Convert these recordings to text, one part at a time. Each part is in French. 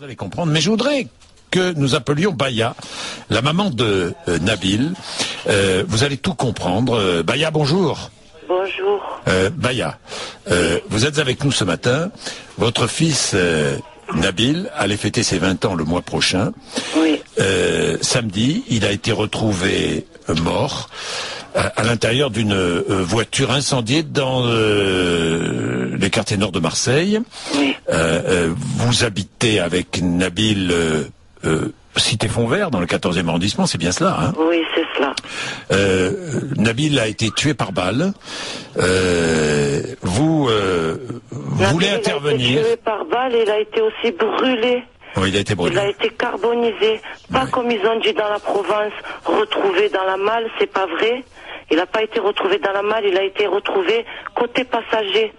Vous allez comprendre, mais je voudrais que nous appelions Baya, la maman de Nabil. Vous allez tout comprendre. Baya, bonjour. Bonjour. Baya, vous êtes avec nous ce matin. Votre fils Nabil allait fêter ses 20 ans le mois prochain. Oui. Samedi, il a été retrouvé mort à l'intérieur d'une voiture incendiée dans les quartiers nord de Marseille. Oui. Vous habitez avec Nabil Cité Fontvert, dans le 14e arrondissement, c'est bien cela, hein? Oui, c'est cela. Nabil a été tué par balle. Vous voulez intervenir. Il a été tué par balle, il a été aussi brûlé. Oui, il a été brûlé. Il a été carbonisé. Pas comme ils ont dit dans la Provence, retrouvé dans la malle, c'est pas vrai. Il n'a pas été retrouvé dans la malle, il a été retrouvé côté passager.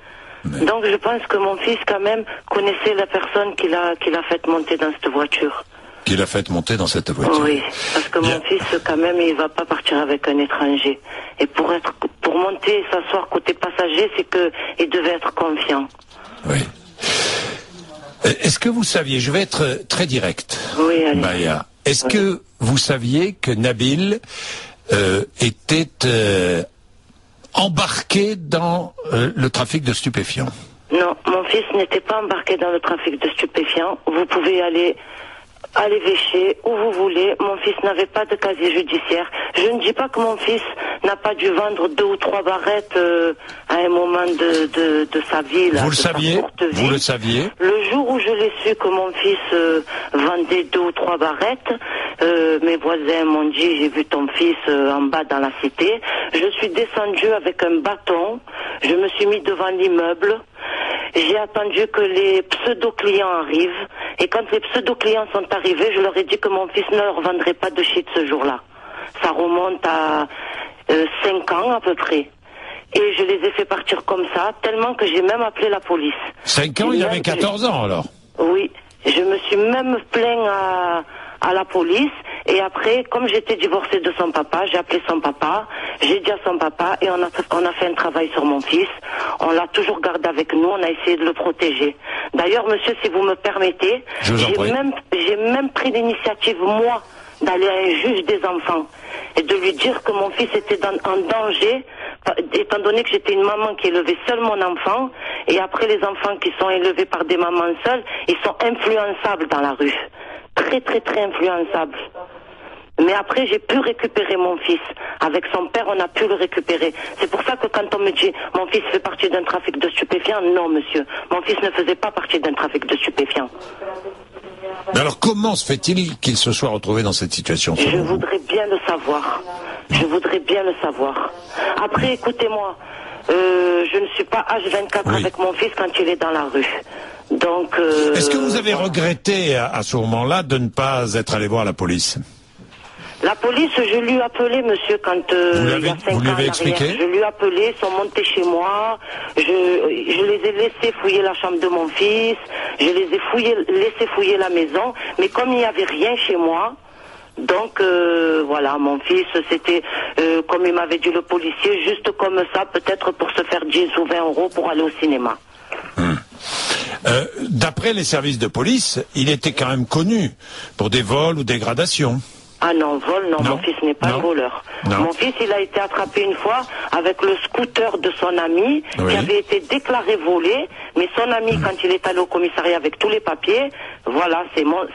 Mais... Donc je pense que mon fils quand même connaissait la personne qui l'a fait monter dans cette voiture. Qu'il a fait monter dans cette voiture. Oui, parce que Bien. mon fils quand même il va pas partir avec un étranger. Et pour monter et s'asseoir côté passager, c'est que il devait être confiant. Oui. Est-ce que vous saviez, je vais être très direct, Oui, allez. Baya, est-ce que vous saviez que Nabil était embarqué dans le trafic de stupéfiants? Non, mon fils n'était pas embarqué dans le trafic de stupéfiants. Vous pouvez aller vécher où vous voulez. Mon fils n'avait pas de casier judiciaire. Je ne dis pas que mon fils n'a pas dû vendre 2 ou 3 barrettes à un moment de sa vie. Là, Vous le saviez? Vous le saviez? Le jour où je l'ai su que mon fils vendait 2 ou 3 barrettes, mes voisins m'ont dit, j'ai vu ton fils en bas dans la cité. Je suis descendue avec un bâton. Je me suis mis devant l'immeuble. J'ai attendu que les pseudo-clients arrivent. Et quand les pseudo-clients sont arrivés, je leur ai dit que mon fils ne leur vendrait pas de shit ce jour-là. Ça remonte à 5 ans à peu près. Et je les ai fait partir comme ça, tellement que j'ai même appelé la police. 5 ans, il avait 14 ans alors? Oui. Je me suis même plaint à la police. Et après, comme j'étais divorcée de son papa, j'ai appelé son papa, j'ai dit à son papa, et on a fait un travail sur mon fils. On l'a toujours gardé avec nous, on a essayé de le protéger. D'ailleurs, monsieur, si vous me permettez, j'ai même pris l'initiative, moi, d'aller à un juge des enfants et de lui dire que mon fils était en danger, étant donné que j'étais une maman qui élevait seule mon enfant, et après les enfants qui sont élevés par des mamans seules, ils sont influençables dans la rue. Très, très, très influençables. Mais après, j'ai pu récupérer mon fils. Avec son père, on a pu le récupérer. C'est pour ça que quand on me dit « mon fils fait partie d'un trafic de stupéfiants », non, monsieur. Mon fils ne faisait pas partie d'un trafic de stupéfiants. Mais alors, comment se fait-il qu'il se soit retrouvé dans cette situation? Je voudrais bien le savoir. Je voudrais bien le savoir. Après, écoutez-moi, je ne suis pas H24 avec mon fils quand il est dans la rue. Donc... Est-ce que vous avez regretté à ce moment-là de ne pas être allé voir la police? La police, je lui ai appelé, monsieur, quand il y a 5 ans en arrière. Je lui ai appelé, ils sont montés chez moi, je les ai laissés fouiller la chambre de mon fils, je les ai laissé fouiller la maison, mais comme il n'y avait rien chez moi, donc voilà, mon fils, c'était, comme il m'avait dit le policier, juste comme ça, peut-être pour se faire 10 ou 20 euros pour aller au cinéma. D'après les services de police, il était quand même connu pour des vols ou dégradations. Ah non, vol, non, mon fils n'est pas un voleur. Non. Mon fils, il a été attrapé une fois avec le scooter de son ami qui avait été déclaré volé, mais son ami, quand il est allé au commissariat avec tous les papiers, voilà, c'est mon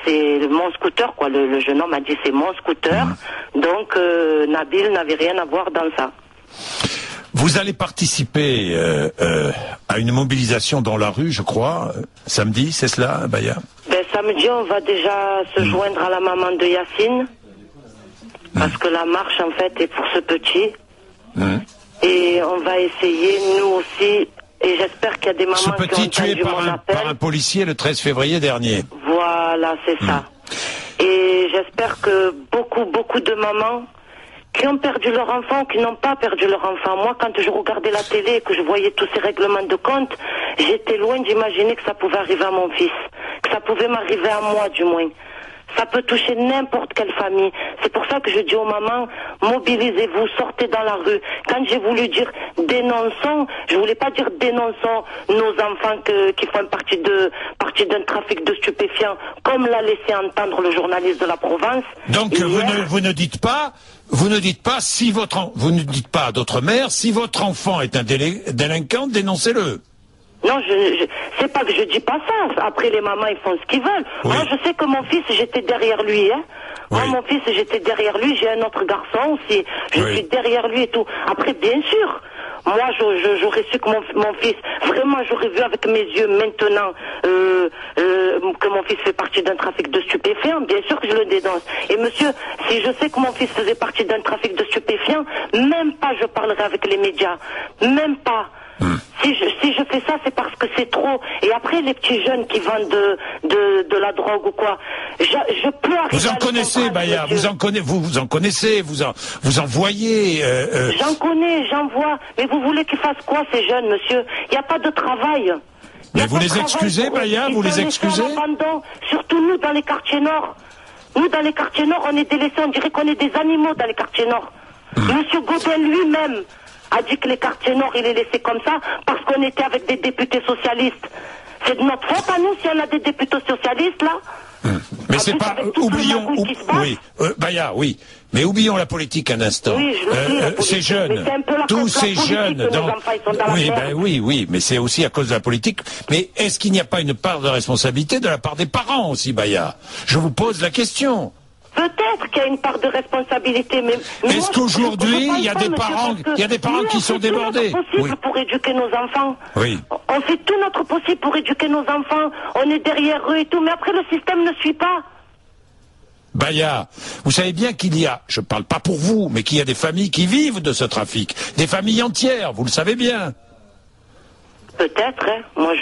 scooter, quoi. Le jeune homme a dit c'est mon scooter, donc Nabil n'avait rien à voir dans ça. Vous allez participer à une mobilisation dans la rue, je crois, samedi, c'est cela, Baya? Ben, samedi, on va déjà se joindre à la maman de Yacine. Parce que la marche, en fait, est pour ce petit. Et on va essayer, nous aussi, et j'espère qu'il y a des mamans qui ont entendu mon appel. Ce petit tué par un policier le 13 février dernier. Voilà, c'est ça. Et j'espère que beaucoup de mamans qui ont perdu leur enfant, qui n'ont pas perdu leur enfant. Moi, quand je regardais la télé et que je voyais tous ces règlements de compte, j'étais loin d'imaginer que ça pouvait arriver à mon fils. Que ça pouvait m'arriver à moi, du moins. Ça peut toucher n'importe quelle famille. C'est pour ça que je dis aux mamans, mobilisez-vous, sortez dans la rue. Quand j'ai voulu dire dénonçons, je voulais pas dire dénonçons nos enfants qui font partie d'un trafic de stupéfiants, comme l'a laissé entendre le journaliste de la Provence. Donc vous ne dites pas si vous ne dites pas à d'autres mères, si votre enfant est un délinquant, dénoncez-le. Non, c'est pas que je dis pas ça. Après, les mamans, ils font ce qu'ils veulent. Oui. Moi, je sais que mon fils, j'étais derrière lui, hein. Moi, Oui. mon fils, j'étais derrière lui. J'ai un autre garçon aussi. Je Oui. suis derrière lui et tout. Après, bien sûr, moi, j'aurais su que mon fils, vraiment, j'aurais vu avec mes yeux maintenant que mon fils fait partie d'un trafic de stupéfiants. Bien sûr que je le dénonce. Et monsieur, si je sais que mon fils faisait partie d'un trafic de stupéfiants, même pas je parlerai avec les médias. Même pas. Si je fais ça, c'est parce que c'est trop. Et après, les petits jeunes qui vendent de la drogue ou quoi, je peux arriver. Vous en connaissez, Baya, vous en connaissez, vous en voyez. J'en connais, j'en vois. Mais vous voulez qu'ils fassent quoi, ces jeunes, monsieur? Il n'y a pas de travail. Mais vous les excusez, Baya, vous les excusez? Surtout nous, dans les quartiers nord. Nous, dans les quartiers nord, on est délaissés, on dirait qu'on est des animaux dans les quartiers nord. Monsieur Godin lui-même a dit que les quartiers nord, il est laissé comme ça parce qu'on était avec des députés socialistes. C'est de notre faute à nous si on a des députés socialistes, là. Mais c'est pas... Oublions... Oui, Baya, oui. Mais oublions la politique un instant. Oui, je le dis, la politique. Ces jeunes, tous ces jeunes... Oui, mais c'est aussi à cause de la politique. Mais est-ce qu'il n'y a pas une part de responsabilité de la part des parents aussi, Baya? Je vous pose la question. Peut-être qu'il y a une part de responsabilité, mais est-ce qu'aujourd'hui, il y a des parents qui sont débordés? On fait tout notre possible pour éduquer nos enfants. Oui. On fait tout notre possible pour éduquer nos enfants. On est derrière eux et tout, mais après le système ne suit pas. Baya, vous savez bien qu'il y a, je parle pas pour vous, mais qu'il y a des familles qui vivent de ce trafic. Des familles entières, vous le savez bien. Peut-être, hein. Moi,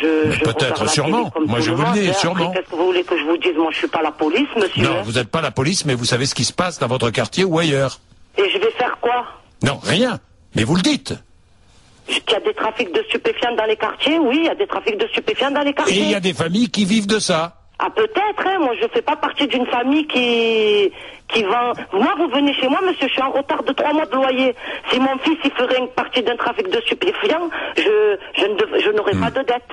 peut-être, sûrement. Moi, je vous le dis, sûrement. Qu'est-ce que vous voulez que je vous dise? Moi, je suis pas la police, monsieur. Non, vous n'êtes pas la police, mais vous savez ce qui se passe dans votre quartier ou ailleurs. Et je vais faire quoi? Non, rien. Mais vous le dites. Qu'il y a des trafics de stupéfiants dans les quartiers? Oui, il y a des trafics de stupéfiants dans les quartiers. Et il y a des familles qui vivent de ça. Ah, peut-être, hein. Moi, je fais pas partie d'une famille qui vend... Moi, vous venez chez moi, monsieur, je suis en retard de 3 mois de loyer. Si mon fils, il ferait une partie d'un trafic de stupéfiants, je n'aurais pas de dette.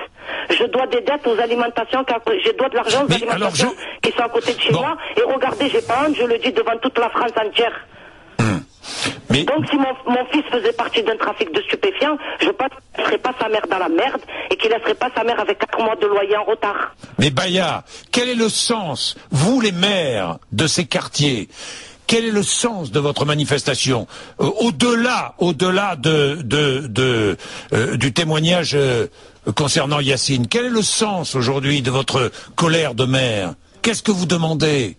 Je dois des dettes aux alimentations, je dois de l'argent aux alimentations qui sont à côté de chez moi. Et regardez, j'ai pas honte, je le dis devant toute la France entière. Mais... Donc si mon fils faisait partie d'un trafic de stupéfiants, je pense qu'il ne laisserait pas sa mère dans la merde et qu'il ne laisserait pas sa mère avec 4 mois de loyer en retard. Mais Baya, quel est le sens, vous les maires de ces quartiers, quel est le sens de votre manifestation au-delà du témoignage concernant Yacine? Quel est le sens aujourd'hui de votre colère de maire? Qu'est-ce que vous demandez?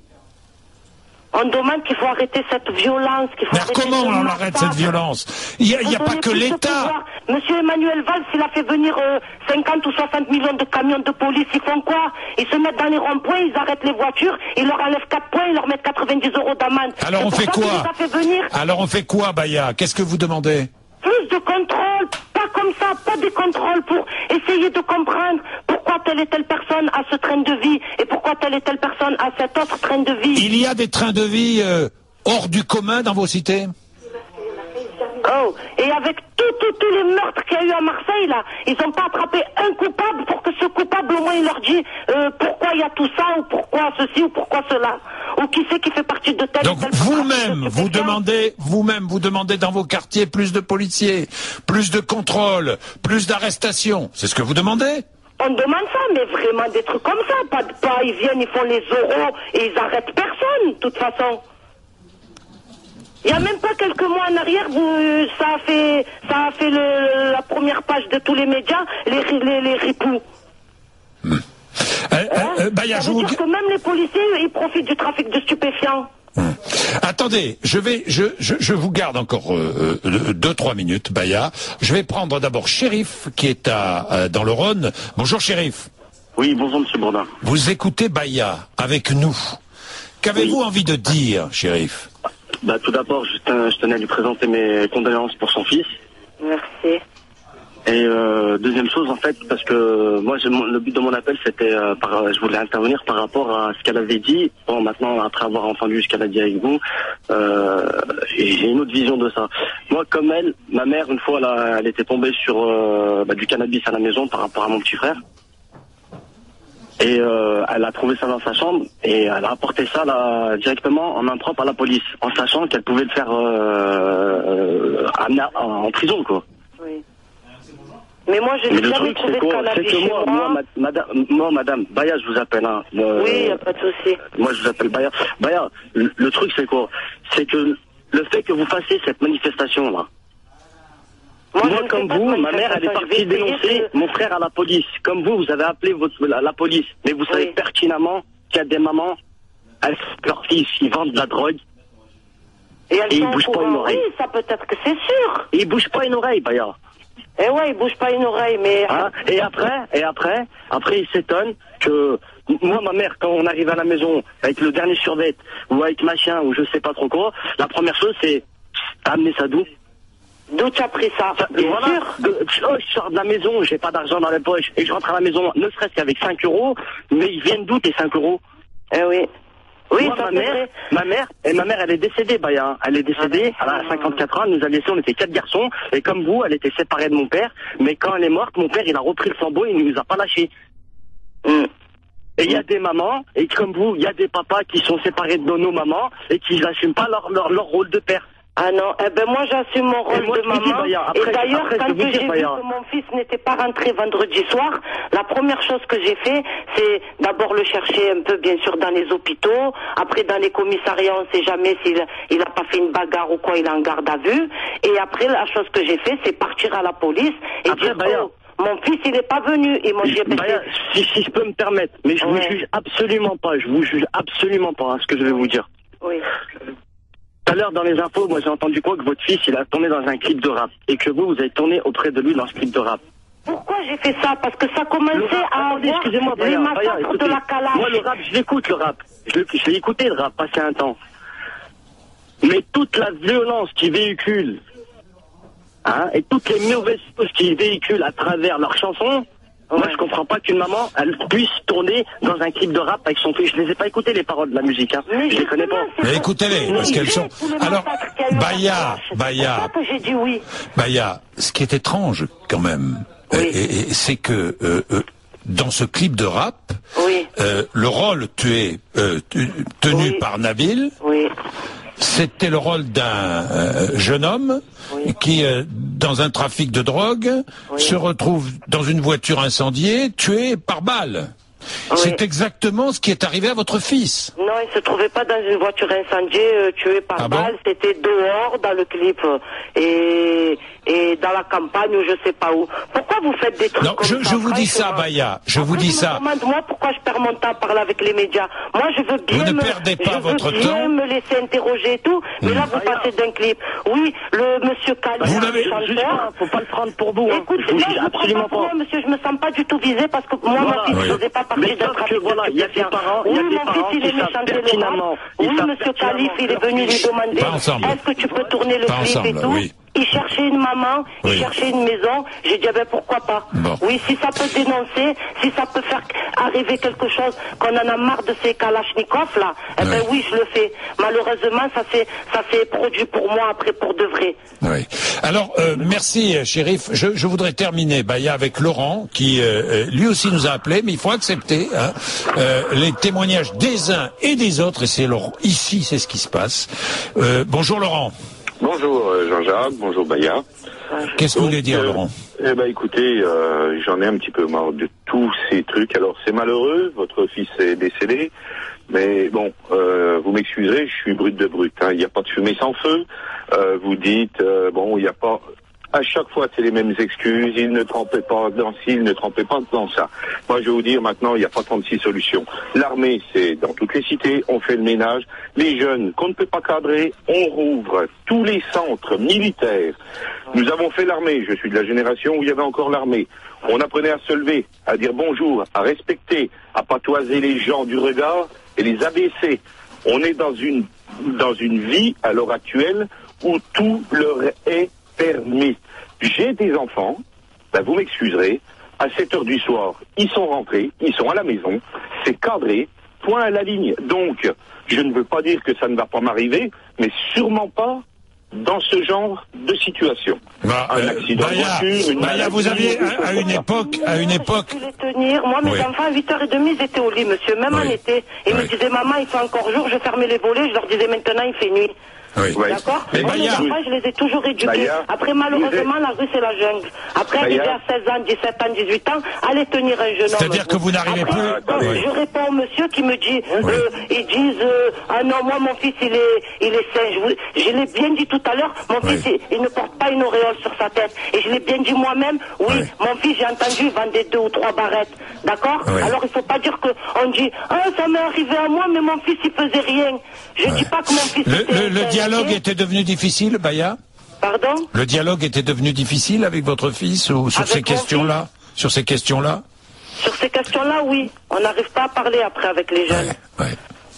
On demande qu'il faut arrêter cette violence. Mais comment on arrête cette violence? Il n'y a pas que l'État. Monsieur Emmanuel Valls, il a fait venir 50 ou 60 millions de camions de police. Ils font quoi? Ils se mettent dans les ronds-points, ils arrêtent les voitures, ils leur enlèvent 4 points, ils leur mettent 90 € d'amende. Alors on fait quoi? Alors on fait quoi, Baya? Qu'est-ce que vous demandez? Plus de contrôle, pas comme ça, pas des contrôles pour essayer de comprendre pourquoi telle et telle personne a ce train de vie et pourquoi telle et telle personne a cet autre train de vie. Il y a des trains de vie hors du commun dans vos cités? Oh, et avec tous les meurtres qu'il y a eu à Marseille, là, ils n'ont pas attrapé un coupable pour que ce coupable, au moins, il leur dit pourquoi il y a tout ça, ou pourquoi ceci, ou pourquoi cela. Ou qui c'est qui fait partie de tel Donc tel vous-même, vous demandez dans vos quartiers plus de policiers, plus de contrôles, plus d'arrestations. C'est ce que vous demandez? On demande ça, mais vraiment des trucs comme ça. Pas ils viennent, ils font les oraux et ils arrêtent personne, de toute façon. Il n'y a même pas quelques mois en arrière, ça a fait la première page de tous les médias, les ripoux. Baya, ça veut dire que même les policiers, ils profitent du trafic de stupéfiants. Attendez, je vous garde encore 2-3 minutes, Baya. Je vais prendre d'abord Chérif, qui est dans le Rhône. Bonjour Chérif. Oui, bonjour Monsieur Bourdin. Vous écoutez Baya avec nous. Qu'avez-vous envie de dire, Chérif? Tout d'abord, je tenais à lui présenter mes condoléances pour son fils. Merci. Et deuxième chose, en fait, parce que moi, le but de mon appel, c'était, je voulais intervenir par rapport à ce qu'elle avait dit. Bon, maintenant, après avoir entendu ce qu'elle a dit avec vous, j'ai une autre vision de ça. Moi, comme elle, ma mère, une fois, elle était tombée sur du cannabis à la maison par rapport à mon petit frère. Et elle a trouvé ça dans sa chambre et elle a apporté ça directement en main propre à la police, en sachant qu'elle pouvait le faire en prison, quoi. Oui. Mais moi, je n'ai jamais trouvé de cannabis chez moi. Madame, Baya, je vous appelle. Hein. Oui, il n'y a pas de souci. Moi, je vous appelle Baya. Baya, le truc, c'est quoi? C'est que le fait que vous fassiez cette manifestation-là, moi comme vous, ma mère, elle est partie dénoncer mon frère à la police. Comme vous avez appelé la police. Mais vous savez pertinemment qu'il y a des mamans, leurs fils, ils vendent de la drogue. Et ils bougent pas une oreille. Oui, ça peut-être que c'est sûr. Et ils bougent pas une oreille, Baya. Eh ouais, il bouge pas une oreille, mais... Hein, et après, il s'étonne que... Moi, ma mère, quand on arrive à la maison, avec le dernier survêt, ou avec machin, ou je sais pas trop quoi, la première chose, c'est... T'as amené ça d'où? D'où tu as pris ça? Bien sûr. Je sors de la maison, j'ai pas d'argent dans les poches, et je rentre à la maison, ne serait-ce qu'avec 5 €, mais ils viennent d'où tes 5 €? Eh oui. Oui, moi, ma mère, elle est décédée, Baya. Elle est décédée, elle a 54 ans, elle nous a laissé, on était 4 garçons, et comme vous, elle était séparée de mon père, mais quand elle est morte, mon père, il a repris le flambeau, il ne nous a pas lâchés. Et il y a des mamans, et comme vous, il y a des papas qui sont séparés de nos mamans, et qui n'assument pas leur rôle de père. Ah non, eh ben moi j'assume mon rôle de maman. Et d'ailleurs, quand j'ai vu que mon fils n'était pas rentré vendredi soir, la première chose que j'ai fait, c'est d'abord le chercher un peu, bien sûr, dans les hôpitaux. Après, dans les commissariats, on ne sait jamais s'il a pas fait une bagarre ou quoi, il est en garde à vue. Et après, la chose que j'ai fait, c'est partir à la police et dire, mon fils, il n'est pas venu. Et moi, si je peux me permettre, mais je vous juge absolument pas. Je vous juge absolument pas, hein, ce que je vais vous dire. Oui. Tout à l'heure, dans les infos, moi j'ai entendu quoi que votre fils, il a tourné dans un clip de rap. Et que vous avez tourné auprès de lui dans ce clip de rap. Pourquoi j'ai fait ça? Parce que ça commençait à avoir les massacres de la Kalash. Moi, le rap, je l'écoute, le rap. Je l'ai écouté, le rap, passé un temps. Mais toute la violence qu'il véhicule, hein, et toutes les mauvaises choses qu'ils véhiculent à travers leurs chansons, moi je comprends pas qu'une maman, elle puisse tourner dans un clip de rap avec son fils. Je les ai pas écouté les paroles de la musique, hein. Je les connais pas. Mais écoutez-les, parce qu'elles sont... Alors, Baya, j'ai dit oui. Baya, ce qui est étrange quand même, c'est que dans ce clip de rap, le rôle tenu par Nabil, c'était le rôle d'un jeune homme qui, dans un trafic de drogue, se retrouve dans une voiture incendiée, tué par balle. C'est exactement ce qui est arrivé à votre fils. Non, il se trouvait pas dans une voiture incendiée, tué par balle. C'était dehors dans le clip et dans la campagne ou je sais pas où. Pourquoi vous faites des trucs comme ça? Je vous dis ça, Baya. Je vous dis ça. Demande-moi pourquoi je perds mon temps à parler avec les médias. Moi, je veux bien. Vous ne perdez pas votre temps. Je veux bien me laisser interroger et tout. Mais là, vous passez d'un clip. Oui, le monsieur Kali. Vous l'avez. Faut pas le prendre pour vous. Écoute, je vous absolument pas. Monsieur, je me sens pas du tout visé parce que moi, ma fille, je n'osais pas parler d'un trafic. Il y a des parents, oui, mon fils, il est méchant pertinemment. Oui, monsieur Khalif, il est venu lui demander est-ce que tu peux tourner le clip et tout. Il cherchait une maman, il cherchait une maison. J'ai dit, ben pourquoi pas. Oui, si ça peut dénoncer, si ça peut faire arriver quelque chose, qu'on en a marre de ces kalachnikovs là, eh ben oui, je le fais. Malheureusement, ça s'est produit pour moi après pour de vrai. Oui. Alors, merci, Chérif. Je voudrais terminer, Baya, avec Laurent, qui lui aussi nous a appelé, mais il faut accepter les témoignages des uns et des autres, et c'est ici, c'est ce qui se passe. Bonjour Laurent. Bonjour Jean-Jacques, bonjour Baya. Qu'est-ce que vous voulez dire, Laurent? Eh ben écoutez, j'en ai un petit peu marre de tous ces trucs. Alors c'est malheureux, votre fils est décédé, mais bon, vous m'excuserez, je suis brut de brut. Il n'y a pas de fumée sans feu. Vous dites, bon, il n'y a pas... À chaque fois, c'est les mêmes excuses. Il ne trempait pas dans ci, il ne trempait pas dans ça. Moi, je vais vous dire, maintenant, il n'y a pas 36 solutions. L'armée, c'est dans toutes les cités, on fait le ménage. Les jeunes qu'on ne peut pas cadrer, on rouvre tous les centres militaires. Nous avons fait l'armée. Je suis de la génération où il y avait encore l'armée. On apprenait à se lever, à dire bonjour, à respecter, à patoiser les gens du regard et les abaisser. On est dans une vie, à l'heure actuelle, où tout leur est permis. J'ai des enfants, ben vous m'excuserez, à 7h du soir, ils sont rentrés, ils sont à la maison, c'est cadré, point à la ligne. Donc, je ne veux pas dire que ça ne va pas m'arriver, mais sûrement pas dans ce genre de situation. Un accident de voiture, une maladie, vous aviez à une époque... Je voulais tenir. Moi, mes enfants, à 8h30, ils étaient au lit, monsieur, même en été. Ils me disaient, maman, il fait encore jour, je fermais les volets, je leur disais, maintenant, il fait nuit. Oui. D'accord. Mais mes enfants, je les ai toujours éduqués. Après, malheureusement, la rue, c'est la jungle. Après, arriver à 16 ans, 17 ans, 18 ans, allez tenir un jeune homme. C'est-à-dire que vous n'arrivez plus... Je réponds au monsieur qui me dit, ils disent, ah non, moi, mon fils, il est sain. Je l'ai bien dit tout à l'heure, mon fils, il ne porte pas une auréole sur sa tête. Et je l'ai bien dit moi-même, mon fils, j'ai entendu, il vendait 2 ou 3 barrettes. D'accord? Alors, il faut pas dire qu'on dit, ah, ça m'est arrivé à moi, mais mon fils, il faisait rien. Je dis pas que mon fils Le dialogue était devenu difficile, Baya? Pardon? Le dialogue était devenu difficile avec votre fils ou sur ces questions-là? Sur ces questions-là? Sur ces questions-là, oui. On n'arrive pas à parler après avec les jeunes.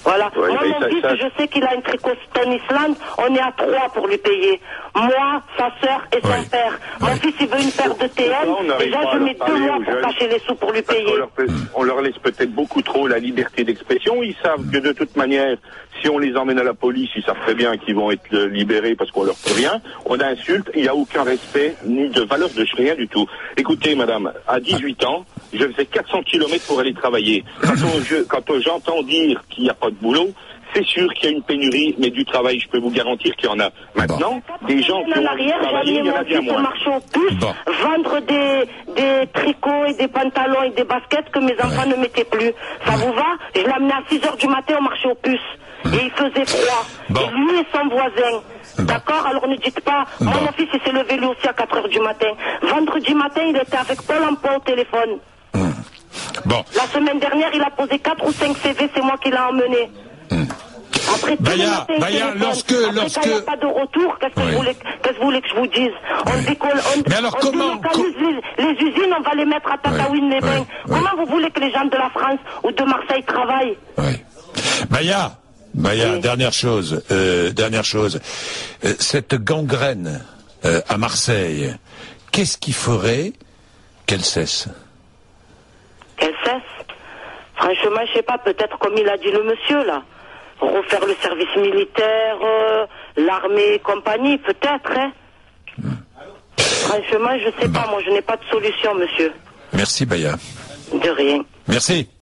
Voilà. Moi, mon fils, je sais qu'il a une Tricoston Island. On est à 3 pour lui payer. Moi, sa sœur et son père. Mon fils, il veut une paire de TN. Déjà, je mets 2 mois pour cacher les sous pour lui payer. On leur laisse peut-être beaucoup trop la liberté d'expression. Ils savent que de toute manière, si on les emmène à la police, ils savent très bien qu'ils vont être libérés parce qu'on leur fait rien. On insulte, il n'y a aucun respect, ni de valeur de rien du tout. Écoutez, madame, à 18 ans, je faisais 400 km pour aller travailler. Quand j'entends dire qu'il n'y a pas de boulot, c'est sûr qu'il y a une pénurie, mais du travail, je peux vous garantir qu'il y en a. Maintenant, des gens qui ont travaillé, il y en a bien moins. Marcher aux puces, vendre des tricots et des pantalons et des baskets que mes enfants ne mettaient plus. Ça vous va? Je l'amenais à 6h du matin au marché aux puces. Et il faisait froid. Et lui et son voisin. D'accord? Alors ne dites pas, moi mon fils il s'est levé lui aussi à 4h du matin. Vendredi matin, il était avec Paul Emploi au téléphone. La semaine dernière, il a posé 4 ou 5 CV, c'est moi qui l'ai emmené. Après, Baya, lorsque... il n'y a pas de retour, qu'est-ce que vous voulez que je vous dise? Mais alors comment... Les usines, on va les mettre à Tataouine-les-Bains. Comment vous voulez que les gens de la France ou de Marseille travaillent? Baya, dernière chose. Cette gangrène à Marseille, qu'est-ce qui ferait qu'elle cesse? Qu'elle cesse? Franchement, je sais pas, peut-être comme il a dit le monsieur, là. Refaire le service militaire, l'armée et compagnie, peut-être, hein. Franchement, je sais pas, moi, je n'ai pas de solution, monsieur. Merci, Baya. De rien. Merci.